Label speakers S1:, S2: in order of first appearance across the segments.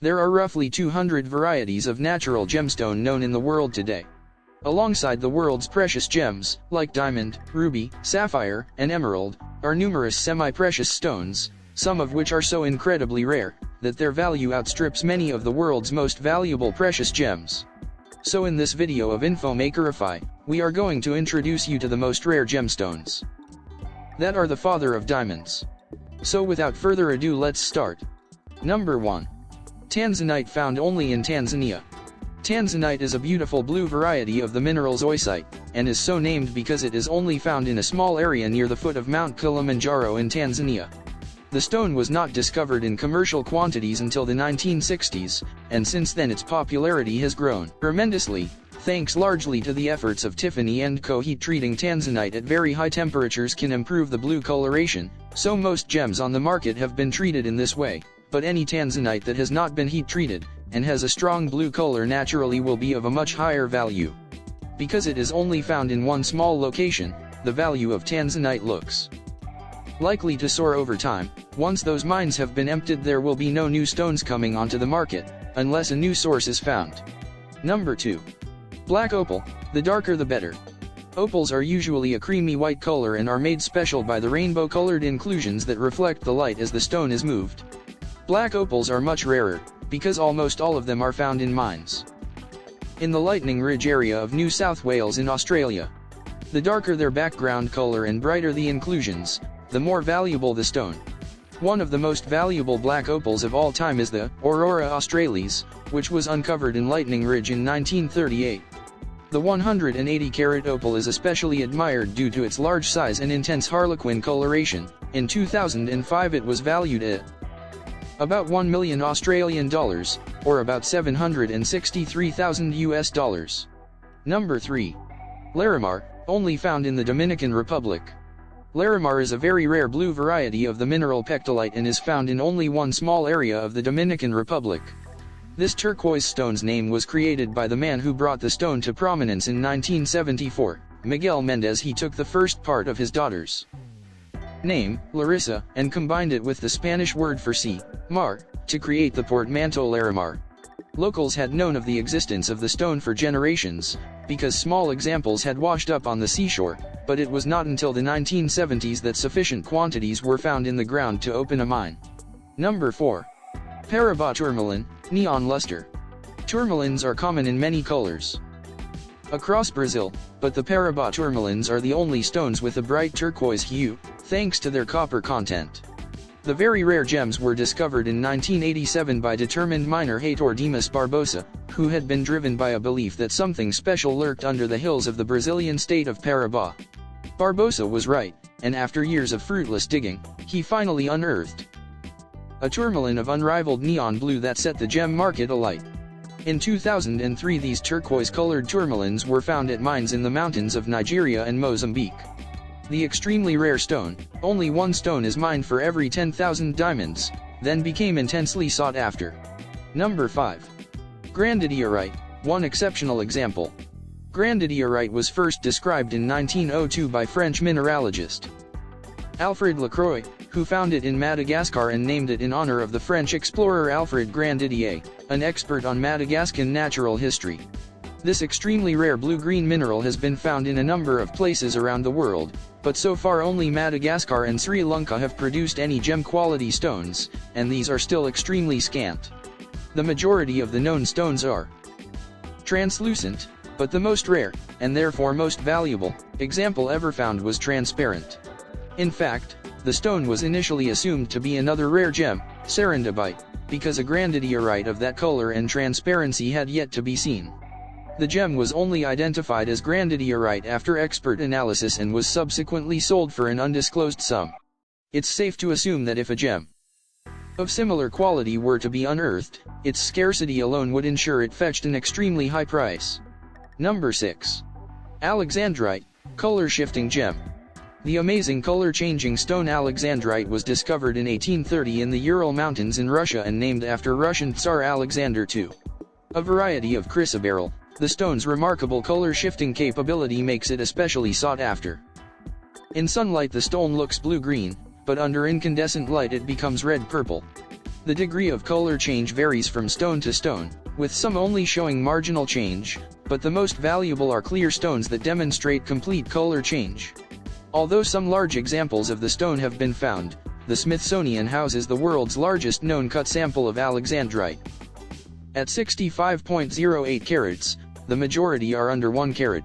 S1: There are roughly 200 varieties of natural gemstone known in the world today. Alongside the world's precious gems, like diamond, ruby, sapphire, and emerald, are numerous semi-precious stones, some of which are so incredibly rare, that their value outstrips many of the world's most valuable precious gems. So in this video of infomakerify, we are going to introduce you to the most rare gemstones that are the father of diamonds. So without further ado, let's start. Number 1. Tanzanite, found only in Tanzania. Tanzanite is a beautiful blue variety of the mineral zoisite, and is so named because it is only found in a small area near the foot of Mount Kilimanjaro in Tanzania. The stone was not discovered in commercial quantities until the 1960s, and since then its popularity has grown tremendously, thanks largely to the efforts of Tiffany & Co. Heat-treating Tanzanite at very high temperatures can improve the blue coloration, so most gems on the market have been treated in this way, but any Tanzanite that has not been heat-treated, and has a strong blue color naturally will be of a much higher value. Because it is only found in one small location, the value of Tanzanite looks likely to soar over time. Once those mines have been emptied, there will be no new stones coming onto the market, unless a new source is found. Number 2. Black opal, the darker the better. Opals are usually a creamy white color and are made special by the rainbow-colored inclusions that reflect the light as the stone is moved. Black opals are much rarer, because almost all of them are found in mines in the Lightning Ridge area of New South Wales in Australia. The darker their background color and brighter the inclusions, the more valuable the stone. One of the most valuable black opals of all time is the Aurora Australis, which was uncovered in Lightning Ridge in 1938. The 180-carat opal is especially admired due to its large size and intense harlequin coloration. In 2005 it was valued at about $1 million Australian dollars, or about $763,000 US. Number 3. Larimar, only found in the Dominican Republic. Larimar is a very rare blue variety of the mineral pectolite and is found in only one small area of the Dominican Republic. This turquoise stone's name was created by the man who brought the stone to prominence in 1974, Miguel Mendez. He took the first part of his daughter's name, Larissa, and combined it with the Spanish word for sea, mar, to create the portmanteau Larimar. Locals had known of the existence of the stone for generations, because small examples had washed up on the seashore, but it was not until the 1970s that sufficient quantities were found in the ground to open a mine. Number 4. Parabá tourmaline, neon luster. Tourmalines are common in many colors across Brazil, but the Parabá tourmalines are the only stones with a bright turquoise hue, thanks to their copper content. The very rare gems were discovered in 1987 by determined miner Heitor Dimas Barbosa, who had been driven by a belief that something special lurked under the hills of the Brazilian state of Parabá. Barbosa was right, and after years of fruitless digging, he finally unearthed a tourmaline of unrivaled neon blue that set the gem market alight. In 2003 these turquoise-colored tourmalines were found at mines in the mountains of Nigeria and Mozambique. The extremely rare stone, only one stone is mined for every 10,000 diamonds, then became intensely sought after. Number 5. Grandidierite, one exceptional example. Grandidierite was first described in 1902 by French mineralogist Alfred Lacroix, who found it in Madagascar and named it in honor of the French explorer Alfred Grandidier, an expert on Madagascan natural history. This extremely rare blue-green mineral has been found in a number of places around the world, but so far only Madagascar and Sri Lanka have produced any gem-quality stones, and these are still extremely scant. The majority of the known stones are translucent, but the most rare, and therefore most valuable, example ever found was transparent. In fact, the stone was initially assumed to be another rare gem, serendipite, because a grandidierite of that color and transparency had yet to be seen. The gem was only identified as grandidierite after expert analysis and was subsequently sold for an undisclosed sum. It's safe to assume that if a gem of similar quality were to be unearthed, its scarcity alone would ensure it fetched an extremely high price. Number 6. Alexandrite, color-shifting gem. The amazing color-changing stone alexandrite was discovered in 1830 in the Ural Mountains in Russia and named after Russian Tsar Alexander II. A variety of chrysoberyl, the stone's remarkable color-shifting capability makes it especially sought after. In sunlight the stone looks blue-green, but under incandescent light it becomes red-purple. The degree of color change varies from stone to stone, with some only showing marginal change, but the most valuable are clear stones that demonstrate complete color change. Although some large examples of the stone have been found, the Smithsonian houses the world's largest known cut sample of alexandrite. At 65.08 carats, the majority are under 1 carat.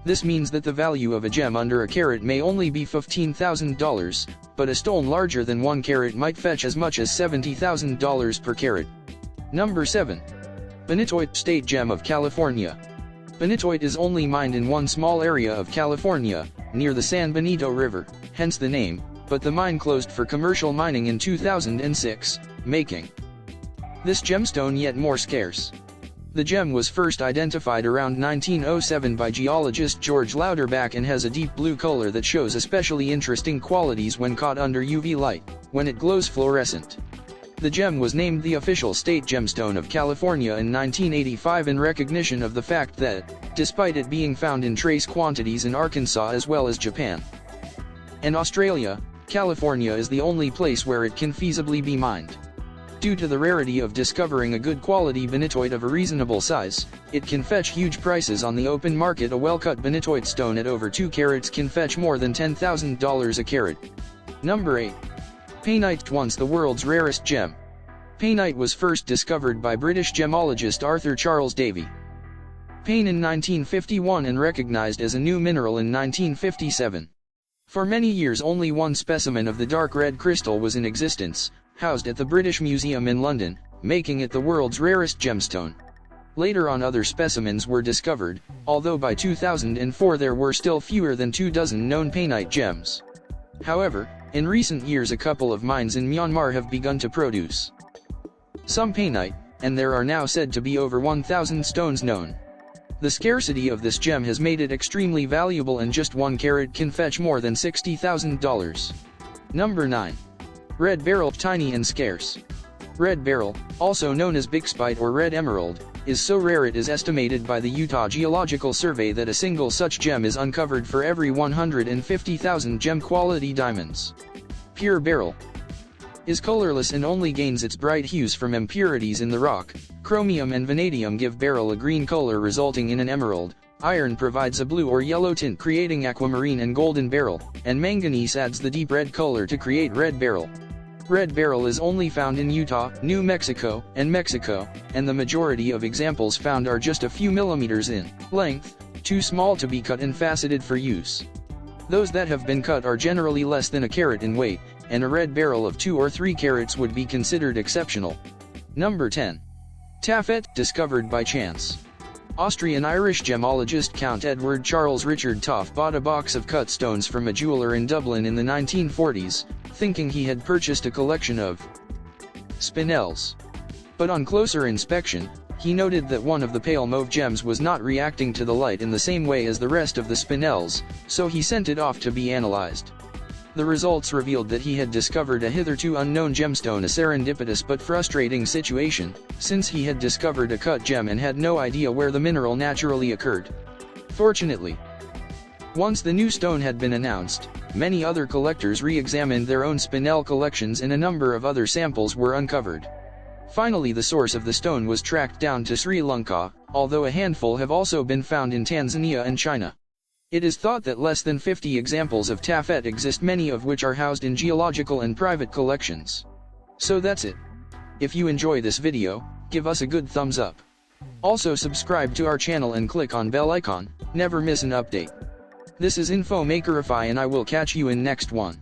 S1: This means that the value of a gem under a carat may only be $15,000, but a stone larger than 1 carat might fetch as much as $70,000 per carat. Number 7. Benitoite State Gem of California. Benitoite is only mined in one small area of California, near the San Benito River, hence the name, but the mine closed for commercial mining in 2006, making this gemstone yet more scarce. The gem was first identified around 1907 by geologist George Louderback and has a deep blue color that shows especially interesting qualities when caught under UV light, when it glows fluorescent. The gem was named the official state gemstone of California in 1985 in recognition of the fact that, despite it being found in trace quantities in Arkansas as well as Japan and Australia, California is the only place where it can feasibly be mined. Due to the rarity of discovering a good quality benitoite of a reasonable size, it can fetch huge prices on the open market. A well-cut benitoite stone at over 2 carats can fetch more than $10,000 a carat. Number 8. Painite, once the world's rarest gem. Painite was first discovered by British gemologist Arthur Charles Davy Payne in 1951 and recognized as a new mineral in 1957. For many years only one specimen of the dark red crystal was in existence, housed at the British Museum in London, making it the world's rarest gemstone. Later on other specimens were discovered, although by 2004 there were still fewer than 24 known painite gems. However, in recent years a couple of mines in Myanmar have begun to produce some painite, and there are now said to be over 1,000 stones known. The scarcity of this gem has made it extremely valuable, and just 1 carat can fetch more than $60,000. Number 9. Red beryl, tiny and scarce. Red beryl, also known as bixbyte or red emerald, is so rare it is estimated by the Utah Geological Survey that a single such gem is uncovered for every 150,000 gem-quality diamonds. Pure beryl is colorless and only gains its bright hues from impurities in the rock. Chromium and vanadium give beryl a green color resulting in an emerald. Iron provides a blue or yellow tint creating aquamarine and golden beryl, and manganese adds the deep red color to create red beryl. Red beryl is only found in Utah, New Mexico, and Mexico, and the majority of examples found are just a few millimeters in length, too small to be cut and faceted for use. Those that have been cut are generally less than a carat in weight, and a red beryl of 2 or 3 carats would be considered exceptional. Number 10. Taffet, discovered by chance. Austrian-Irish gemologist Count Edward Charles Richard Toff bought a box of cut stones from a jeweler in Dublin in the 1940s, thinking he had purchased a collection of spinels. But on closer inspection, he noted that one of the pale mauve gems was not reacting to the light in the same way as the rest of the spinels, so he sent it off to be analyzed. The results revealed that he had discovered a hitherto unknown gemstone, a serendipitous but frustrating situation, since he had discovered a cut gem and had no idea where the mineral naturally occurred. Fortunately, once the new stone had been announced, many other collectors re-examined their own spinel collections and a number of other samples were uncovered. Finally, the source of the stone was tracked down to Sri Lanka, although a handful have also been found in Tanzania and China. It is thought that less than 50 examples of taffet exist, many of which are housed in geological and private collections. So that's it. If you enjoy this video, give us a good thumbs up. Also subscribe to our channel and click on bell icon, never miss an update. This is infomakerify and I will catch you in next one.